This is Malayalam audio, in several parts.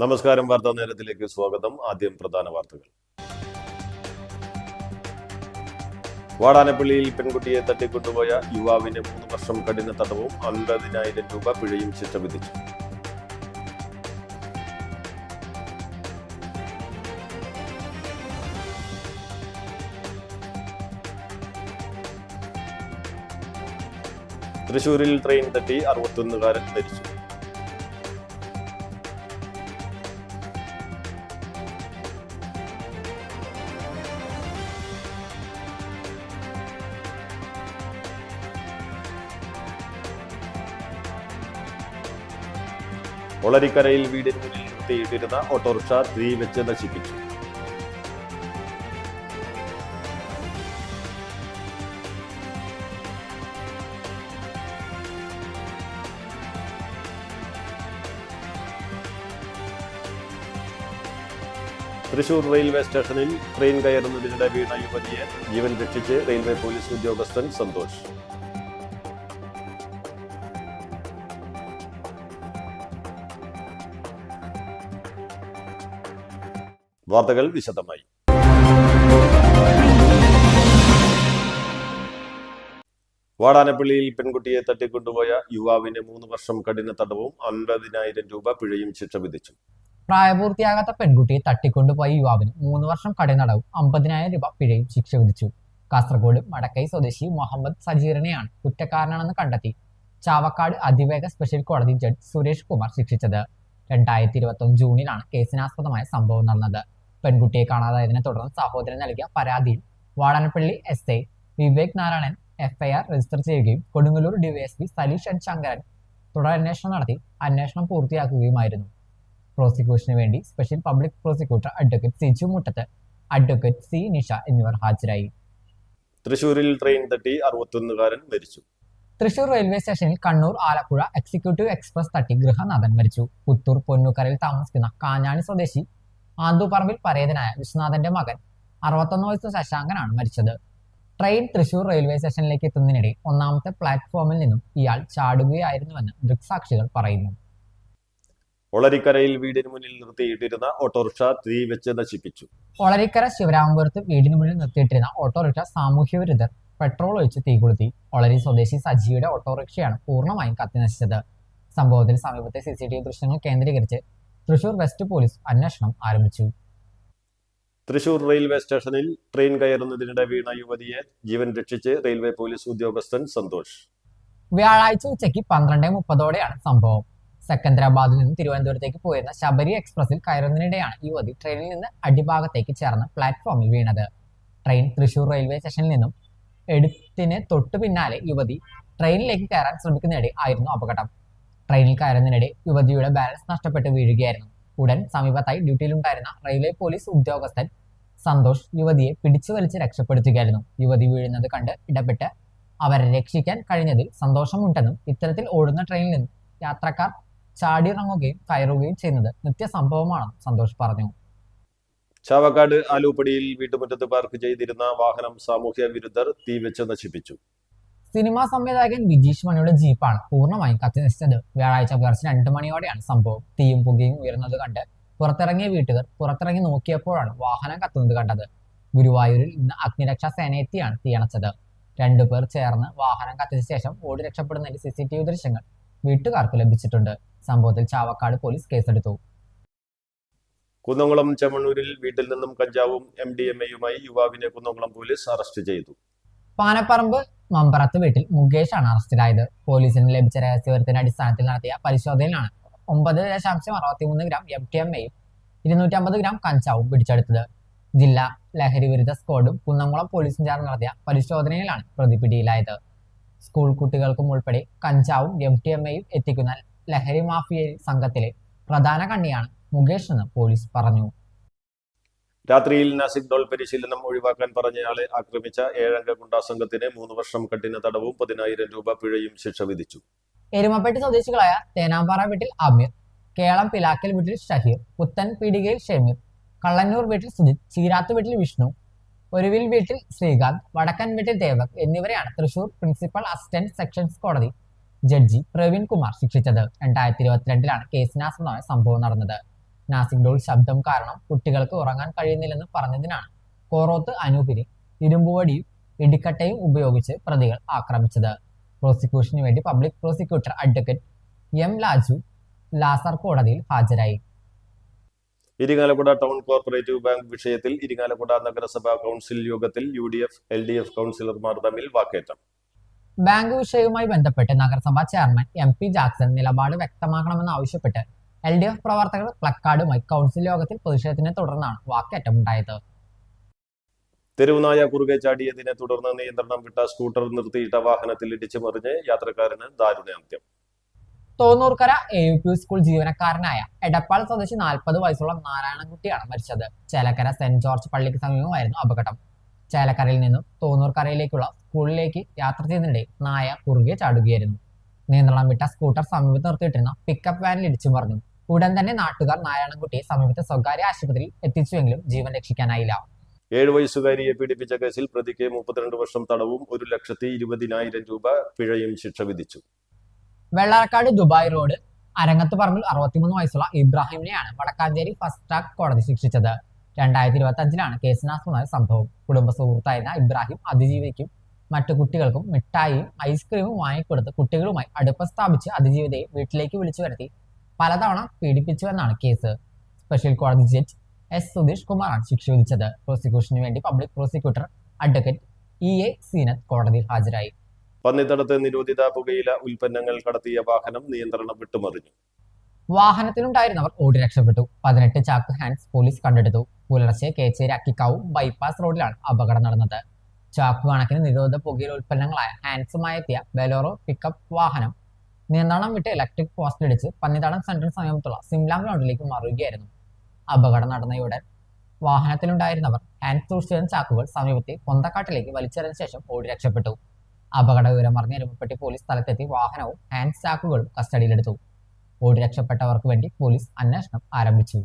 നമസ്കാരം. വാർത്താ നേരത്തിലേക്ക് സ്വാഗതം. ആദ്യം പ്രധാന വാർത്തകൾ. വാടാനപ്പള്ളിയിൽ പെൺകുട്ടിയെ തട്ടിക്കൊണ്ടുപോയ യുവാവിന് 3 വർഷം കഠിന തടവും 50,000 രൂപ പിഴയും ശിക്ഷ വിധിച്ചു. തൃശൂരിൽ ട്രെയിൻ തട്ടി 61കാരൻ മരിച്ചു. ഒളരിക്കരയിൽ വീടിന് മുന്നിൽ നിർത്തിയിട്ടിരുന്ന ഓട്ടോറിക്ഷ തീ വെച്ച് നശിപ്പിച്ചു. തൃശൂർ റെയിൽവേ സ്റ്റേഷനിൽ ട്രെയിൻ കയറുന്നതിനിടെ വീണ യുവതിയെ ജീവൻ രക്ഷിച്ച് റെയിൽവേ പോലീസ് ഉദ്യോഗസ്ഥൻ സന്തോഷ്. വാർത്തകൾ വിശദമായി. വാടാനപ്പള്ളിയിൽ പെൺകുട്ടിയെ തട്ടിക്കൊണ്ടുപോയ യുവാവിന് 3 വർഷം കഠിന തടവും 50,000 രൂപ പിഴയും ശിക്ഷ വിധിച്ചു. പ്രായപൂർത്തിയാകാത്ത പെൺകുട്ടിയെ തട്ടിക്കൊണ്ടുപോയ യുവാവിന് 3 വർഷം കഠിന തടവും 50,000 രൂപ പിഴയും ശിക്ഷ വിധിച്ചു. കാസർഗോഡ് മടക്കൈ സ്വദേശി മുഹമ്മദ് സജീറിനെയാണ് കുറ്റക്കാരനാണെന്ന് കണ്ടെത്തി ചാവക്കാട് അതിവേഗ സ്പെഷ്യൽ കോടതി ജഡ്ജ് സുരേഷ് കുമാർ ശിക്ഷിച്ചത്. 2021 ജൂണിലാണ് കേസിനാസ്പദമായ സംഭവം നടന്നത്. പെൺകുട്ടിയെ കാണാതായതിനെ തുടർന്ന് സഹോദരൻ നൽകിയ പരാതിയിൽ Vadanappally SI Vivek Narayanan FIR register ചെയ്യുകയും കൊടുങ്ങല്ലൂർ DYSP സലീഷ് N ശങ്കരൻ തുടരന്വേഷണം നടത്തി അന്വേഷണം പൂർത്തിയാക്കുകയുമായിരുന്നു. പ്രോസിക്യൂഷന് വേണ്ടി special public prosecutor advocate Siju Muttath, advocate C Nisha എന്നിവർ ഹാജരായി. തൃശൂരിൽ ട്രെയിൻ തട്ടി 61കാരൻ മരിച്ചു. തൃശൂർ റെയിൽവേ സ്റ്റേഷനിൽ കണ്ണൂർ ആലപ്പുഴ എക്സിക്യൂട്ടീവ് എക്സ്പ്രസ് തട്ടി ഗൃഹനാഥൻ മരിച്ചു. പുത്തൂർ പൊന്നൂക്കരയിൽ താമസിക്കുന്ന കാഞ്ഞാണി സ്വദേശി ആന്തൂപ്പറമ്പിൽ പരേതനായ വിശ്വനാഥന്റെ മകൻ 61 വയസ്സ് ശശാങ്കനാണ് മരിച്ചത്. ട്രെയിൻ തൃശൂർ റെയിൽവേ സ്റ്റേഷനിലേക്ക് എത്തുന്നതിനിടെ 1ാമത്തെ പ്ലാറ്റ്ഫോമിൽ നിന്നും ഇയാൾ ചാടുകയായിരുന്നുവെന്ന് ദൃക്സാക്ഷികൾ പറയുന്നു. ഒളരിക്കരയിൽ വീടിന് മുന്നിൽ നിർത്തിയിട്ടിരുന്ന ഓട്ടോറിക്ഷ തീ വെച്ച് നശിപ്പിച്ചു. ഒളരിക്കര ശിവരാമപുരത്ത് വീടിന് മുന്നിൽ നിർത്തിയിട്ടിരുന്ന ഓട്ടോറിക്ഷ സാമൂഹ്യ വിരുദ്ധർ പെട്രോൾ ഒഴിച്ച് തീകൊളുത്തി. ഒളരി സ്വദേശി സജിയുടെ ഓട്ടോറിക്ഷയാണ് പൂർണ്ണമായും കത്തിനശിച്ചത്. സംഭവത്തിൽ സമീപത്തെ CCTV ദൃശ്യങ്ങൾ കേന്ദ്രീകരിച്ച് തൃശൂർ വെസ്റ്റ് പോലീസ് അന്വേഷണം ആരംഭിച്ചു. തൃശൂർ റെയിൽവേ സ്റ്റേഷനിൽ ട്രെയിൻ കയറുന്നതിനിടെ വീണ യുവതിയെ ജീവൻ രക്ഷിച്ച് റെയിൽവേ പോലീസ് ഉദ്യോഗസ്ഥൻ സന്തോഷ്. വ്യാഴാഴ്ച ഉച്ചയ്ക്ക് 12:30 സംഭവം. സെക്കന്ദരാബാദിൽ നിന്ന് തിരുവനന്തപുരത്തേക്ക് പോയിരുന്ന ശബരി എക്സ്പ്രസിൽ കയറുന്നതിനിടെയാണ് യുവതി ട്രെയിനിൽ നിന്ന് അടിഭാഗത്തേക്ക് ചേർന്ന് പ്ലാറ്റ്ഫോമിൽ വീണത്. ട്രെയിൻ തൃശൂർ റെയിൽവേ സ്റ്റേഷനിൽ നിന്നും എടുത്തിന് തൊട്ടു പിന്നാലെ യുവതി ട്രെയിനിലേക്ക് കയറാൻ ശ്രമിക്കുന്നതിനിടെ ആയിരുന്നു അപകടം. ട്രെയിനിൽ കയറുന്നതിനിടെ യുവതിയുടെ ബാലൻസ് നഷ്ടപ്പെട്ട് വീഴുകയായിരുന്നു. ഉടൻ സമീപത്തായി ഡ്യൂട്ടിയിലുണ്ടായിരുന്ന റെയിൽവേ പോലീസ് ഉദ്യോഗസ്ഥൻ സന്തോഷ് യുവതിയെ പിടിച്ചു വലിച്ച് രക്ഷപ്പെടുത്തുകയായിരുന്നു. യുവതി വീഴുന്നത് കണ്ട് ഇടപെട്ട് അവരെ രക്ഷിക്കാൻ കഴിഞ്ഞതിൽ സന്തോഷമുണ്ടെന്നും ഇത്തരത്തിൽ ഓടുന്ന ട്രെയിനിൽ നിന്ന് യാത്രക്കാർ ചാടിയിറങ്ങുകയും കയറുകയും ചെയ്യുന്നത് നിത്യസംഭവമാണെന്നും സന്തോഷ് പറഞ്ഞു. ചാവക്കാട് ആലൂപ്പടിയിൽ വീട്ടുമുറ്റത്ത് പാർക്ക് ചെയ്തിരുന്ന വാഹനം സാമൂഹ്യ വിരുദ്ധർ തീ വെച്ച് നശിപ്പിച്ചു. സിനിമാ സംവിധായകൻ വിജീഷ് മണിയുടെ ജീപ്പാണ് പൂർണ്ണമായും കത്തിനശിച്ചത്. വ്യാഴാഴ്ച പുലർച്ചെ 2 മണിയോടെയാണ് സംഭവം. തീയും പുകയും ഉയർന്നത് കണ്ട് പുറത്തിറങ്ങിയ വീട്ടുകാർ പുറത്തിറങ്ങി നോക്കിയപ്പോഴാണ് വാഹനം കത്തുന്നത് കണ്ടത്. ഗുരുവായൂരിൽ ഇന്ന് അഗ്നിരക്ഷാ സേന എത്തിയാണ് തീയണച്ചത്. 2 പേർ ചേർന്ന് വാഹനം കത്തിച്ച ശേഷം ഓടി രക്ഷപ്പെടുന്നതിന്റെ CCTV ദൃശ്യങ്ങൾ വീട്ടുകാർക്ക് ലഭിച്ചിട്ടുണ്ട്. സംഭവത്തിൽ ചാവക്കാട് പോലീസ് കേസെടുത്തു. കുന്നംകുളം ചെമ്മണ്ണൂരിൽ വീട്ടിൽ നിന്നും കഞ്ചാവും MDMA-യുമായി യുവാവിനെ കുന്നംകുളം പോലീസ് അറസ്റ്റ് ചെയ്തു. പാനപ്പറമ്പ് മമ്പറത്ത് വീട്ടിൽ മുകേഷാണ് അറസ്റ്റിലായത്. പോലീസിന് ലഭിച്ച രഹസ്യവിവരത്തിന്റെ അടിസ്ഥാനത്തിൽ നടത്തിയ പരിശോധനയിലാണ് 9.63 ഗ്രാം MDMA-യും 250 ഗ്രാം കഞ്ചാവും പിടിച്ചെടുത്തത്. ജില്ലാ ലഹരി വിരുദ്ധ സ്ക്വാഡും കുന്നംകുളം പോലീസും ചേർന്ന് നടത്തിയ പരിശോധനയിലാണ് പ്രതി പിടിയിലായത്. സ്കൂൾ കുട്ടികൾക്കും ഉൾപ്പെടെ കഞ്ചാവും MDMA-യും എത്തിക്കുന്ന ലഹരി മാഫിയ സംഘത്തിലെ പ്രധാന കണ്ണിയാണ് മുകേഷ് എന്ന് പോലീസ് പറഞ്ഞു. രാത്രിയിൽ നാസിക് ഡോൾ പരിശീലനം ഒഴിവാക്കാൻ പറഞ്ഞയാളെ ആക്രമിച്ച 7-അംഗ ഗുണ്ടാ സംഘത്തിന് 3 വർഷം കഠിന തടവും 10,000 രൂപ പിഴയും ശിക്ഷ വിധിച്ചു. എരുമപ്പെട്ടി സ്വദേശികളായ തേനാമ്പാറ വീട്ടിൽ അമീർ, കേളം പിലാക്കൽ വീട്ടിൽ ഷഹീർ, പുത്തൻ പീടികയിൽ ഷമീർ, കള്ളന്നൂർ വീട്ടിൽ സുജിത്, ചീരാത്ത് വീട്ടിൽ വിഷ്ണു, ഒരുവിൽ വീട്ടിൽ ശ്രീകാന്ത്, വടക്കൻ വീട്ടിൽ ദേവക് എന്നിവരെയാണ് തൃശൂർ പ്രിൻസിപ്പൽ അസിസ്റ്റന്റ് സെക്ഷൻസ് കോടതി ജഡ്ജി പ്രവീൺ കുമാർ ശിക്ഷിച്ചത്. 2022 കേസിനാസ്പദമായ സംഭവം നടന്നത്. നാസിക് ഡോൾ ശബ്ദം കാരണം കുട്ടികൾക്ക് ഉറങ്ങാൻ കഴിയുന്നില്ലെന്ന് പറഞ്ഞതിനാണ് കോറോത്ത് അനൂപിനെ ഇരുമ്പുവടിയും ഇടിക്കട്ടയും ഉപയോഗിച്ച് പ്രതികൾ ആക്രമിച്ചത്. പ്രോസിക്യൂഷന് വേണ്ടി public prosecutor advocate M Laju ലാസർ കോടതിയിൽ ഹാജരായി. ഇരിങ്ങാലക്കുട ടൗൺ കോർപ്പറേറ്റീവ് ബാങ്ക് വിഷയത്തിൽ ഇരിങ്ങാലക്കുട നഗരസഭാ കൗൺസിൽ യോഗത്തിൽ UDF, LDF കൗൺസിലർമാർ തമ്മിൽ വാക്കേറ്റം. ബാങ്ക് വിഷയവുമായി ബന്ധപ്പെട്ട് നഗരസഭാ ചെയർമാൻ MP ജാക്സൺ നിലപാട് വ്യക്തമാക്കണമെന്ന് ആവശ്യപ്പെട്ട് LDF പ്രവർത്തകർ പ്ലക്കാർഡുമായി കൗൺസിൽ യോഗത്തിൽ പ്രതിഷേധത്തിനെ തുടർന്നാണ് വാക്കേറ്റമുണ്ടായത്. തെരുവുനായ കുറുകെ ചാടിയതിനെ തുടർന്ന് നിയന്ത്രണം വിട്ട സ്കൂട്ടർ നിർത്തിയിട്ട വാഹനത്തിൽ ഇടിച്ചു മറിഞ്ഞ് യാത്രക്കാരന് ദാരുണാന്ത്യം. തോന്നൂർക്കര AUP സ്കൂൾ ജീവനക്കാരനായ എടപ്പാൾ സ്വദേശി 40 വയസ്സുള്ള നാരായണൻകുട്ടിയാണ് മരിച്ചത്. ചേലക്കര സെന്റ് ജോർജ് പള്ളിക്ക് സമീപമായിരുന്നു അപകടം. ചേലക്കരയിൽ നിന്നും തോന്നൂർക്കരയിലേക്കുള്ള സ്കൂളിലേക്ക് യാത്ര ചെയ്യുന്നതിനിടെ നായ കുറുകെ ചാടുകയായിരുന്നു. നിയന്ത്രണം വിട്ട സ്കൂട്ടർ സമീപത്ത് നിർത്തിയിട്ടിരുന്ന പിക്കപ്പ് വാനിൽ ഇടിച്ചു മറിഞ്ഞു. ഉടൻ തന്നെ നാട്ടുകാർ നാരായണൻകുട്ടിയെ സമീപത്തെ സ്വകാര്യ ആശുപത്രിയിൽ എത്തിച്ചുവെങ്കിലും ജീവൻ രക്ഷിക്കാനായില്ല. 7 വയസ്സുകാരിയെ പീഡിപ്പിച്ച കേസിൽ പ്രതിക്ക് 32 വർഷം തടവും 1,20,000 രൂപ പിഴയും ശിക്ഷ വിധിച്ചു. വെള്ളാർക്കാട് ദുബായ് റോഡ് അരങ്ങത്തുപറമ്പിൽ 63 വയസ്സുള്ള ഇബ്രാഹിമിനെയാണ് വടക്കാഞ്ചേരി ഫസ്റ്റ് ട്രാക്ക് കോടതി ശിക്ഷിച്ചത്. 2025 കേസിനാസ്പദമായ സംഭവം. കുടുംബ സുഹൃത്തായിരുന്ന ഇബ്രാഹിം അതിജീവിതയ്ക്കും മറ്റു കുട്ടികൾക്കും മിഠായിയും ഐസ്ക്രീമും വാങ്ങിക്കൊടുത്ത് കുട്ടികളുമായി അടുപ്പം സ്ഥാപിച്ച് അതിജീവിതയെ വീട്ടിലേക്ക് വിളിച്ചു വരുത്തി പലതവണ പീഡിപ്പിച്ചുവെന്നാണ് കേസ്. സ്പെഷ്യൽ കോടതി ജഡ്ജ് S സുധീഷ് കുമാറാണ് ശിക്ഷ വിധിച്ചത്. പ്രോസിക്യൂഷന് വേണ്ടി public prosecutor advocate EA Seenath കോടതിയിൽ ഹാജരായി. പന്നിത്തടത്ത് നിരോധിത പുകയില ഉൽപ്പന്നങ്ങൾ കടത്തിയ വാഹനം നിയന്ത്രണം വിട്ടുമറിഞ്ഞു. വാഹനത്തിലുണ്ടായിരുന്നവർ ഓടി രക്ഷപ്പെട്ടു. 18 ചാക്ക് ഹാൻഡ്സ് പോലീസ് കണ്ടെടുത്തു. പുലർച്ചെ കേച്ചേരി അക്കിക്കാവും ബൈപ്പാസ് റോഡിലാണ് അപകടം നടന്നത്. ചാക്കുകണക്കിന് നിരോധിത പുകയില ഉൽപ്പന്നങ്ങളായ ഹാൻഡ്സുമായി എത്തിയ ബെലോറോ പിക്കപ്പ് വാഹനം നിയന്ത്രണം വിട്ട് ഇലക്ട്രിക് പോസ്റ്റിലിടിച്ച് പന്നിത്തടം സെൻട്രൽ സമീപത്തുള്ള സിംലാം റോഡിലേക്ക് മറുകയായിരുന്നു. അപകടം നടന്നയുടൻ വാഹനത്തിലുണ്ടായിരുന്നവർ ഹാൻഡ് സൂക്ഷിച്ചിരുന്ന ചാക്കുകൾ സമീപത്തെ പൊന്തക്കാട്ടിലേക്ക് വലിച്ചെറിഞ്ഞ ശേഷം ഓടി രക്ഷപ്പെട്ടു. അപകട വിവരമറിഞ്ഞ എരുമപ്പെട്ടി പോലീസ് സ്ഥലത്തെത്തി വാഹനവും ഹാൻഡ് ചാക്കുകളും കസ്റ്റഡിയിലെടുത്തു. ഓടി രക്ഷപ്പെട്ടവർക്ക് വേണ്ടി പോലീസ് അന്വേഷണം ആരംഭിച്ചു.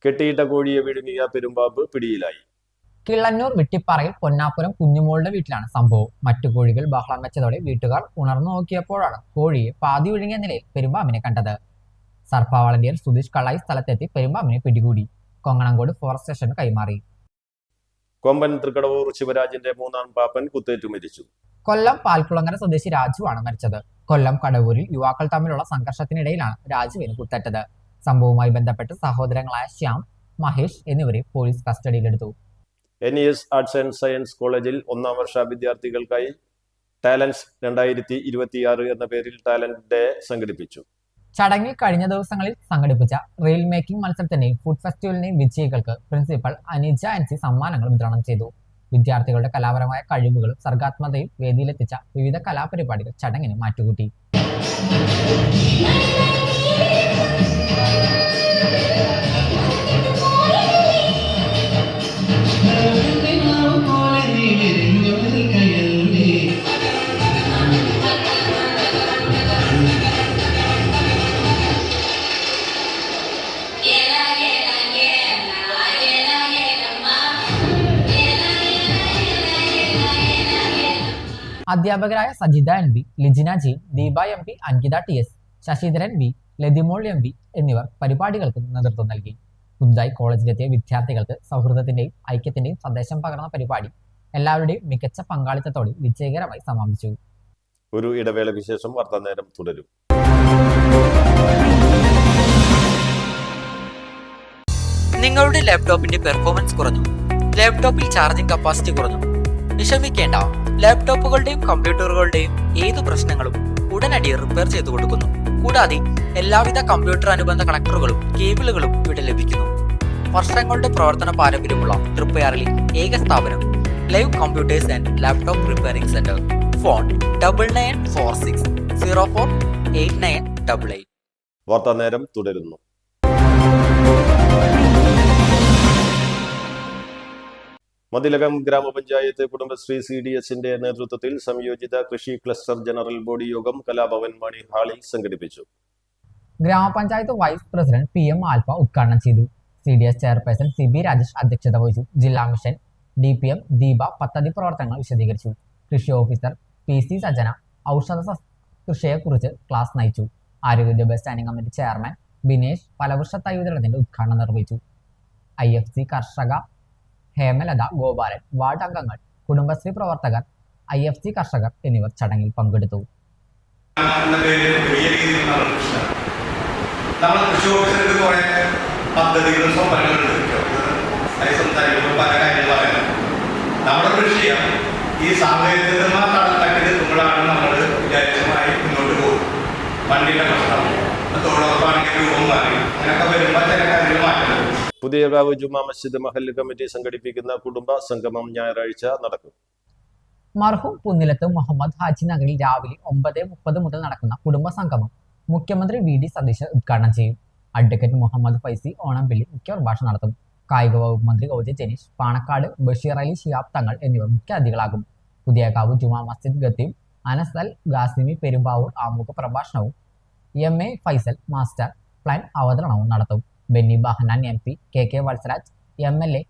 കെട്ടിയിട്ട കോഴിയെ വിഴുങ്ങിയ പെരുമ്പാമ്പ് പിടിയിലായി. കിള്ളന്നൂർ വിട്ടിപ്പാറയിൽ പൊന്നാപുരം കുഞ്ഞുമോളുടെ വീട്ടിലാണ് സംഭവം. മറ്റു കോഴികൾ ബഹളം വെച്ചതോടെ വീട്ടുകാർ ഉണർന്നു നോക്കിയപ്പോഴാണ് കോഴിയെ പാതി വിഴുങ്ങിയ നിലയിൽ പെരുമ്പാമ്പിനെ കണ്ടത്. സർപ്പ വളണ്ടിയർ സുധീഷ് കള്ളായി സ്ഥലത്തെത്തി പെരുമ്പാമ്പിനെ പിടികൂടി കൊങ്ങണങ്കോട് ഫോറസ്റ്റ് സ്റ്റേഷന് കൈമാറി. കൊമ്പൻ തൃക്കടവൂർ ശിവരാജിന്റെ 3ാം പാപ്പൻ കുത്തേറ്റു മരിച്ചു. കൊല്ലം പാൽക്കുളങ്ങര സ്വദേശി രാജുവാണ് മരിച്ചത്. കൊല്ലം കടവൂരിൽ യുവാക്കൾ തമ്മിലുള്ള സംഘർഷത്തിനിടയിലാണ് രാജുവിന് കുത്തേറ്റത്. സംഭവവുമായി ബന്ധപ്പെട്ട് സഹോദരങ്ങളായ ശ്യാം, മഹേഷ് എന്നിവരെ പോലീസ് കസ്റ്റഡിയിലെടുത്തു. NES ആർട്സ് ആൻഡ് സയൻസ് കോളേജിൽ 1ാം വർഷ വിദ്യാർത്ഥികൾക്കായി ടാലൻസ് 2026 എന്ന പേരിൽ ടാലന്റ് ഡേ സംഘടിപ്പിച്ചു. ചടങ്ങിൽ കഴിഞ്ഞ ദിവസങ്ങളിൽ സംഘടിപ്പിച്ച റീൽ മേക്കിംഗ് മത്സരത്തിന്റെയും ഫുഡ് ഫെസ്റ്റിവലിന്റെയും വിജയികൾക്ക് പ്രിൻസിപ്പൽ അനിജ NC സമ്മാനങ്ങൾ വിതരണം ചെയ്തു. വിദ്യാർത്ഥികളുടെ കലാപരമായ കഴിവുകളും സർഗാത്മകതയും വേദിയിലെത്തിച്ച വിവിധ കലാപരിപാടികൾ ചടങ്ങിന് മാറ്റുകൂട്ടി. അധ്യാപകരായ Sajitha NV, Lijina G, Deepa MP, Ankita TS, Sasidharan V, Lathimol MV എന്നിവർ പരിപാടികൾക്ക് നേതൃത്വം നൽകി. പുതുതായി കോളേജിലെത്തിയ വിദ്യാർത്ഥികൾക്ക് സൗഹൃദത്തിന്റെയും ഐക്യത്തിന്റെയും സന്ദേശം പകർന്ന പരിപാടി എല്ലാവരുടെയും മികച്ച പങ്കാളിത്തത്തോടെ വിജയകരമായി സമാപിച്ചു. ഒരു ഇടവേള വിശേഷം വാർത്താനേരം തുടരും. നിങ്ങളുടെ ലാപ്ടോപ്പിന്റെ പെർഫോമൻസ് കുറഞ്ഞു, ലാപ്ടോപ്പിൽ ചാർജിംഗ് കപ്പാസിറ്റി കുറഞ്ഞു. വിഷമിക്കേണ്ട, ലാപ്ടോപ്പുകളുടെയും കമ്പ്യൂട്ടറുകളുടെയും ഏതു പ്രശ്നങ്ങളും ഉടനടി റിപ്പയർ ചെയ്തു കൊടുക്കുന്നു. കൂടാതെ എല്ലാവിധ കമ്പ്യൂട്ടർ അനുബന്ധ കണക്ടറുകളും കേബിളുകളും ഇവിടെ ലഭിക്കുന്നു. വർഷങ്ങളുടെ പ്രവർത്തന പാരമ്പര്യമുള്ള റിപ്പയറിലെ ഏക സ്ഥാപനം live computers and laptop repairing centre. Phone 9946048988. വാർത്താനേരം തുടരുന്നു. മതിലകം ഗ്രാമപഞ്ചായത്ത് കുടുംബശ്രീ CDSന്റെ നേതൃത്വത്തിൽ സംയോജിത കൃഷി ക്ലസ്റ്റർ ജനറൽ ബോഡി യോഗം കലാഭവൻ മണി ഹാളിൽ സംഘടിപ്പിച്ചു. ഗ്രാമപഞ്ചായത്ത് വൈസ് പ്രസിഡന്റ് PM ആൽഫ ഉദ്ഘാടനം ചെയ്തു. CDS ചെയർപേഴ്സൺ CB രാജേഷ് അധ്യക്ഷത വഹിച്ചു. ജില്ലാ മിഷൻ DPM ദീപ പദ്ധതി പ്രവർത്തനങ്ങൾ വിശദീകരിച്ചു. കൃഷി ഓഫീസർ PC സജന ഔഷധ കൃഷിയെക്കുറിച്ച് ക്ലാസ് നയിച്ചു. ആരോഗ്യ വിദ്യാഭ്യാസ സ്റ്റാൻഡിംഗ് കമ്മിറ്റി ചെയർമാൻ ബിനേഷ് ഫലവൃക്ഷ തൈ വിതരണത്തിന്റെ ഉദ്ഘാടനം നിർവഹിച്ചു. IFC കർഷക ഹേമലത ഗോപാലൻ, വാർഡ് അംഗങ്ങൾ, കുടുംബശ്രീ പ്രവർത്തകർ, IFC കർഷകർ എന്നിവർ ചടങ്ങിൽ പങ്കെടുത്തു. നമ്മൾ കൃഷി ഓഫീസിൽ കുറെ പദ്ധതികളും സ്വപ്നങ്ങളുണ്ട്. സംസാരിക്കുമ്പോൾ പല കാര്യങ്ങൾ പറയുന്നത് നമ്മുടെ കൃഷിയും ഈ സാങ്കേതികമായി തട്ടി നിൽക്കുമ്പോഴാണ് നമ്മൾ വിചാരിച്ചതുമായി മുന്നോട്ട് പോകും. വണ്ടിയുടെ പ്രശ്നം, തൊഴിലുറപ്പാണെങ്കിൽ രൂപം മാറി, അങ്ങനെയൊക്കെ വരുമ്പോൾ ചില കാര്യങ്ങൾ മാറ്റുന്നത്. പുതിയകാവ് ജുമാ മസ്ജിദ് മഹല്ല് കമ്മിറ്റി സംഘടിപ്പിക്കുന്ന കുടുംബ സംഗമം ഞായറാഴ്ച നടക്കും. മർഹൂം പുന്നിലത്ത് മുഹമ്മദ് ഹാജി നഗറിൽ രാവിലെ 9:30 മുതൽ നടക്കുന്ന കുടുംബ സംഗമം മുഖ്യമന്ത്രി VD സതീശൻ ഉദ്ഘാടനം ചെയ്യും. അഡ്വക്കേറ്റ് മുഹമ്മദ് ഫൈസി ഓണംപിള്ളി മുഖ്യപ്രഭാഷണം നടത്തും. കായിക വകുപ്പ് മന്ത്രി OJ ജനീഷ്, പാണക്കാട് ബഷീർ അലി ശിഹാബ് തങ്ങൾ എന്നിവർ മുഖ്യാതിഥികളാകും. പുതിയകാവ് ജുമാ മസ്ജിദ് ഖത്തീബ് അനസ് അൽ ഗാസിമി പെരുമ്പാവൂർ ആമുഖ പ്രഭാഷണവും MA ഫൈസൽ മാസ്റ്റർ പ്ലാൻ അവതരണവും നടത്തും. Benny Behanan MP, KK Valsaraj MLA,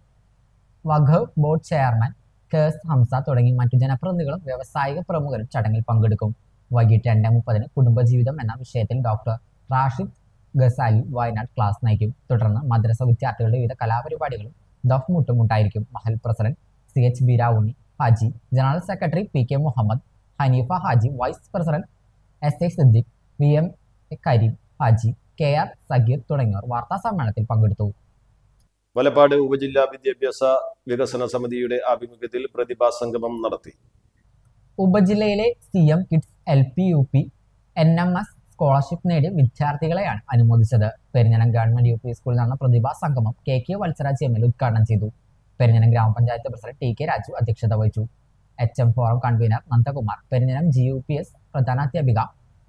വഖഫ് ബോർഡ് ചെയർമാൻ KS ഹംസ തുടങ്ങി മറ്റു ജനപ്രതിനിധികളും വ്യവസായിക പ്രമുഖരും ചടങ്ങിൽ പങ്കെടുക്കും. വൈകിട്ട് 2:30 കുടുംബജീവിതം എന്ന വിഷയത്തിൽ ഡോക്ടർ റാഷിദ് ഗസാലി വയനാട് ക്ലാസ് നയിക്കും. തുടർന്ന് മദ്രസ വിദ്യാർത്ഥികളുടെ വിവിധ കലാപരിപാടികളും ദഫ്മുട്ടും ഉണ്ടായിരിക്കും. മഹൽ president CH Beeravunni Haji, general secretary PK Muhammad, Haneefa Haji, vice president SA Siddique, VM Kareem Haji, KR Sageer തുടങ്ങിയവർ വാർത്താ സമ്മേളനത്തിൽ പങ്കെടുത്തു. വലപ്പാട് ഉപജില്ലാ വിദ്യാഭ്യാസ വികസന സമിതിയുടെ ആഭിമുഖ്യത്തിൽ പ്രതിഭാ സംഗമം നടത്തി. ഉപജില്ലയിലെ CM kids LP UP NMS scholarship നേടിയ വിദ്യാർത്ഥികളെയാണ് അനുമോദിച്ചത്. പെരിഞ്ഞനം ഗവൺമെന്റ് UP സ്കൂളിൽ നടന്ന പ്രതിഭാ സംഗമം KK വത്സരാജ് ML ഉദ്ഘാടനം ചെയ്തു. പെരിഞ്ഞനം ഗ്രാമപഞ്ചായത്ത് പ്രസിഡന്റ് TK രാജു അധ്യക്ഷത വഹിച്ചു. HM forum convener Nandakumar, Perinjanam GUPS പ്രധാനാധ്യാപിക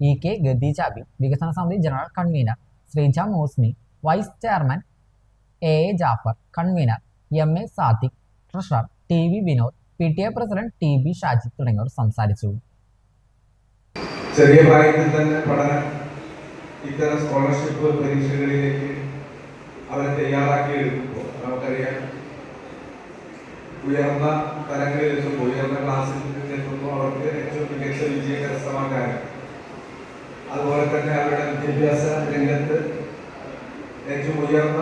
EK ഗദീജാബി, വികസന സമിതി general convener Sreeja Mosmi, vice chairman AA Jaffar, convener MA Sadiq, treasurer TV Vinod, PTA president TB Shaji തുടങ്ങിയവർ സംസാരിച്ചു. ചെറിയ പ്രായത്തിൽ തന്നെ പഠനം ഇത്തരം സ്കോളർഷിപ്പ് പരീക്ഷകളിലേക്ക് അവരെ തയ്യാറാക്കി എടുക്കുമ്പോൾ നമുക്കറിയാം, ഉയർന്ന തലങ്ങളിൽ എത്തുമ്പോൾ, ഉയർന്ന ക്ലാസ്സിൽ എത്തുമ്പോൾ അവർക്ക് ഏറ്റവും മികച്ച വിജയം കരസ്ഥമാക്കാനും അതുപോലെ തന്നെ അവരുടെ വിദ്യാഭ്യാസ രംഗത്ത് ഏറ്റവും ഉയർന്ന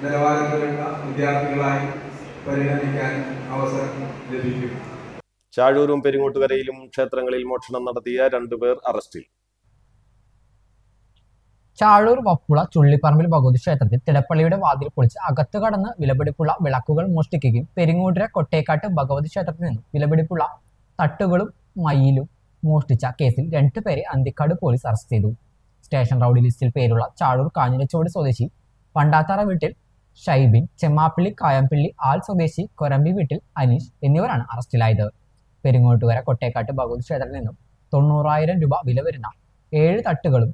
നിലവാരത്തിലുള്ള വിദ്യാർത്ഥികളായി പരിഗണിക്കാൻ അവസരം ലഭിക്കും. ചാഴൂരും പെരിങ്ങോട്ടുകരയിലും ക്ഷേത്രങ്ങളിൽ മോഷണം നടത്തിയ 2 പേർ അറസ്റ്റിൽ. ചാഴൂർ വപ്പുള ചുള്ളിപ്പറമ്പിൽ ഭഗവതി ക്ഷേത്രത്തിൽ തിടപ്പള്ളിയുടെ വാതിൽ പൊളിച്ച് അകത്ത് കടന്ന് വിലപിടിപ്പുള്ള വിളക്കുകൾ മോഷ്ടിക്കുകയും പെരിങ്ങോട്ടുകര കൊട്ടേക്കാട്ട് ഭഗവതി ക്ഷേത്രത്തിൽ നിന്നും വിലപിടിപ്പുള്ള തട്ടുകളും മയിലും മോഷ്ടിച്ച കേസിൽ 2 പേരെ അന്തിക്കാട് പോലീസ് അറസ്റ്റ് ചെയ്തു. സ്റ്റേഷൻ റൌഡി ലിസ്റ്റിൽ പേരുള്ള ചാഴൂർ കാഞ്ഞിരച്ചോട് സ്വദേശി പണ്ടാത്തറ വീട്ടിൽ ഷൈബിൻ, ചെമ്മാപ്പള്ളി കായംപള്ളി ആൽ സ്വദേശി കൊരമ്പി വീട്ടിൽ അനീഷ് എന്നിവരാണ് അറസ്റ്റിലായത്. പെരിങ്ങോട്ടുകര കൊട്ടേക്കാട്ട് ഭഗവതി ക്ഷേത്രത്തിൽ നിന്നും 90,000 രൂപ വില വരുന്ന 7 തട്ടുകളും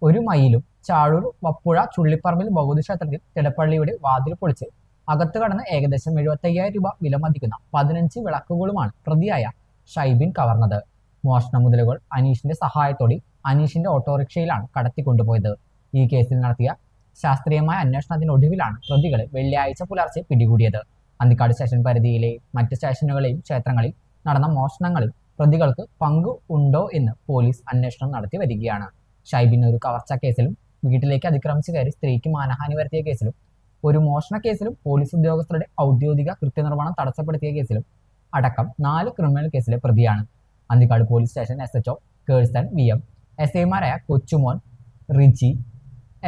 1 മയിലും ചാഴൂർ വപ്പുഴ ചുള്ളിപ്പറമ്പിൽ ഭഗവതി ക്ഷേത്രത്തിൽ തിടപ്പള്ളിയുടെ വാതിൽ പൊളിച്ച് അകത്ത് കടന്ന് ഏകദേശം 75,000 രൂപ വില മതിക്കുന്ന 15 വിളക്കുകളുമാണ് പ്രതിയായ ഷൈബിൻ കവർന്നത്. മോഷണ മുതലുകൾ അനീഷിന്റെ സഹായത്തോടെ അനീഷിന്റെ ഓട്ടോറിക്ഷയിലാണ് കടത്തിക്കൊണ്ടുപോയത്. ഈ കേസിൽ നടത്തിയ ശാസ്ത്രീയമായ അന്വേഷണത്തിനൊടുവിലാണ് പ്രതികളെ വെള്ളിയാഴ്ച പുലർച്ചെ പിടികൂടിയത്. അന്തിക്കാട് സ്റ്റേഷൻ പരിധിയിലെ മറ്റ് സ്റ്റേഷനുകളെയും ക്ഷേത്രങ്ങളിൽ നടന്ന മോഷണങ്ങളിൽ പ്രതികൾക്ക് പങ്ക് ഉണ്ടോ എന്ന് പോലീസ് അന്വേഷണം നടത്തി വരികയാണ്. ഷൈബിൻ ഒരു കവർച്ചാ കേസിലും വീട്ടിലേക്ക് അതിക്രമിച്ച് കയറി സ്ത്രീക്ക് മാനഹാനി വരുത്തിയ കേസിലും ഒരു മോഷണ കേസിലും പോലീസ് ഉദ്യോഗസ്ഥരുടെ ഔദ്യോഗിക കൃത്യനിർവഹണം തടസ്സപ്പെടുത്തിയ കേസിലും അടക്കം 4 ക്രിമിനൽ കേസിലെ പ്രതിയാണ്. Anthikad police station SHO Kherson VM, SAമാരായ കൊച്ചുമോൻ, റിജി,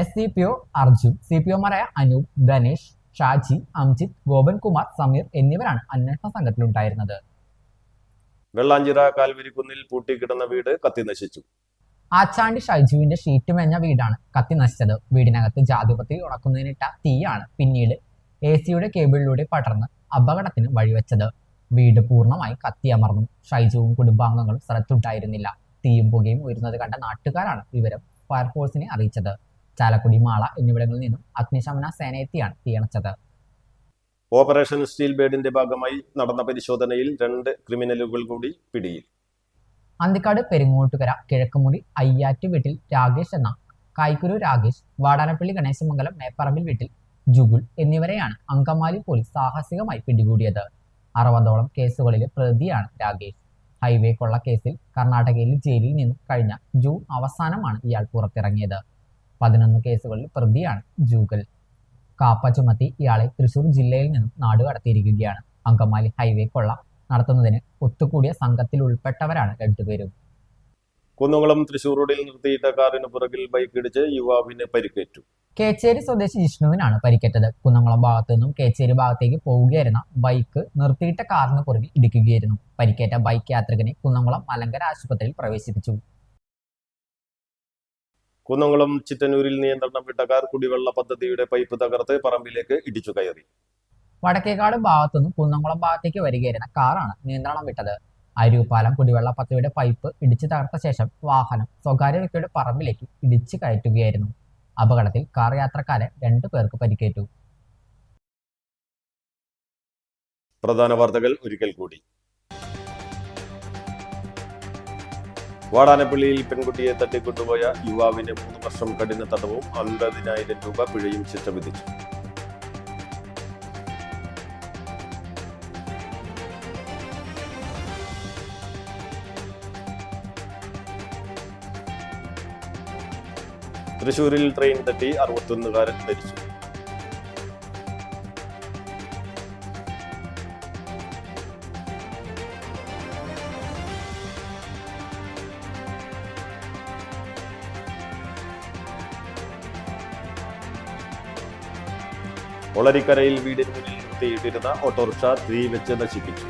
SCPO അർജുൻ, CPOമാരായ അനൂപ്, ധനേഷ്, ഷാജി, അംജിത്, ഗോപൻകുമാർ, സമീർ എന്നിവരാണ് അന്വേഷണ സംഘത്തിലുണ്ടായിരുന്നത്. വെള്ളാഞ്ചിറ കാൽവരിക്കുന്നിൽ പൂട്ടിക്കിടന്ന വീട് കത്തിനശിച്ചു. ആച്ചാണ്ടി ഷൈജുവിന്റെ ഷീറ്റ് മേഞ്ഞ വീടാണ് കത്തി നശിച്ചത്. വീടിനകത്ത് ജാതിപത്രി ഉണക്കുന്നതിനിട്ട തീയാണ് പിന്നീട് AC-യുടെ കേബിളിലൂടെ പടർന്ന് അപകടത്തിന് വഴിവെച്ചത്. വീട് പൂർണ്ണമായി കത്തിയമർന്നു. ഷൈജുവും കുടുംബാംഗങ്ങളും സ്ഥലത്തുണ്ടായിരുന്നില്ല. തീയും പുകയും ഉയരുന്നത് കണ്ട നാട്ടുകാരാണ് വിവരം ഫയർഫോഴ്സിനെ അറിയിച്ചത്. ചാലക്കുടി, മാള എന്നിവിടങ്ങളിൽ നിന്നും അഗ്നിശമന സേന എത്തിയാണ് തീയണച്ചത്. ഓപ്പറേഷൻ സ്റ്റീൽ ബേഡിന്റെ ഭാഗമായി നടന്ന പരിശോധനയിൽ 2 ക്രിമിനലുകൾ കൂടി പിടിയിൽ. അന്തിക്കാട് പെരിങ്ങോട്ടുകര കിഴക്കുമുറി അയ്യാറ്റ് വീട്ടിൽ രാകേഷ് എന്ന കായ്ക്കുരു രാകേഷ്, വാടാനപ്പള്ളി ഗണേശമംഗലം മേപ്പറമ്പിൽ വീട്ടിൽ ജുഗുൽ എന്നിവരെയാണ് അങ്കമാലി പോലീസ് സാഹസികമായി പിടികൂടിയത്. 60ഓളം കേസുകളിലെ പ്രതിയാണ് രാകേഷ്. ഹൈവേ കൊള്ള കേസിൽ കർണാടകയിലെ ജയിലിൽ നിന്നും കഴിഞ്ഞ ജൂൺ അവസാനമാണ് ഇയാൾ പുറത്തിറങ്ങിയത്. 11 കേസുകളിൽ പ്രതിയാണ് ജൂഗൽ. കാപ്പ ചുമത്തി ഇയാളെ തൃശൂർ ജില്ലയിൽ നിന്നും നാടുകടത്തിയിരിക്കുകയാണ്. അങ്കമാലി ഹൈവേ കൊള്ള നടത്തുന്നതിന് ഒത്തുകൂടിയ സംഘത്തിൽ ഉൾപ്പെട്ടവരാണ് രണ്ടുപേരും. കുന്നംകുളം തൃശൂർ റോഡിൽ നിർത്തിയിട്ട കാറിന് പുറകിൽ ബൈക്കിടിച്ച് യുവാവിന് പരിക്കേറ്റു. കേച്ചേരി സ്വദേശി ജിഷ്ണുവിനാണ് പരിക്കേറ്റത്. കുന്നംകുളം ഭാഗത്തു നിന്നും കേച്ചേരി ഭാഗത്തേക്ക് പോവുകയായിരുന്ന ബൈക്ക് നിർത്തിയിട്ട കാറിന് പുറകിൽ ഇടിക്കുകയായിരുന്നു. പരിക്കേറ്റ ബൈക്ക് യാത്രികനെ കുന്നംകുളം മലങ്കര ആശുപത്രിയിൽ പ്രവേശിപ്പിച്ചു. കുന്നംകുളം ചിറ്റന്നൂരിൽ നിയന്ത്രണം വിട്ട കാർ കുടിവെള്ള പദ്ധതിയുടെ പൈപ്പ് തകർത്ത് പറമ്പിലേക്ക് ഇടിച്ചു കയറി. വടക്കേക്കാട് ഭാഗത്തുനിന്നും കുന്നംകുളം ഭാഗത്തേക്ക് വരികയായിരുന്ന കാറാണ് നിയന്ത്രണം വിട്ടത്. അരൂപ്പാലം കുടിവെള്ള പദ്ധതിയുടെ പൈപ്പ് ഇടിച്ചു തകർത്ത ശേഷം വാഹനം സ്വകാര്യ വ്യക്തിയുടെ പറമ്പിലേക്ക് ഇടിച്ചു കയറ്റുകയായിരുന്നു. അപകടത്തിൽ കാർ യാത്രക്കാരെ 2 പേർക്ക് പരിക്കേറ്റു. പ്രധാന വാർത്തകൾ ഒരിക്കൽ കൂടി. വാടാനപ്പള്ളിയിൽ പെൺകുട്ടിയെ തട്ടിക്കൊണ്ടുപോയ യുവാവിന് 3 വർഷം കഠിന തടവും 50,000 രൂപ പിഴയും ശിക്ഷ വിധിച്ചു. തൃശൂരിൽ ട്രെയിൻ തട്ടി 61കാരൻ മരിച്ചു. ഒളരിക്കരയിൽ വീടിന് മുന്നിൽ നിർത്തിയിട്ടിരുന്ന ഓട്ടോറിക്ഷ തീ വെച്ച് നശിപ്പിച്ചു.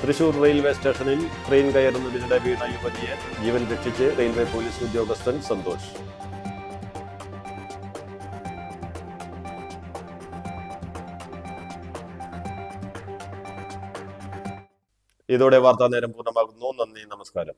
തൃശൂർ റെയിൽവേ സ്റ്റേഷനിൽ ട്രെയിൻ കയറുന്നതിനിടെ വീണ യുവതിയെ ജീവൻ രക്ഷിച്ച് റെയിൽവേ പോലീസ് ഉദ്യോഗസ്ഥൻ സന്തോഷ്. ഇതോടെ വാർത്താ നേരം പൂർണ്ണമാകുന്നു. നന്ദി, നമസ്കാരം.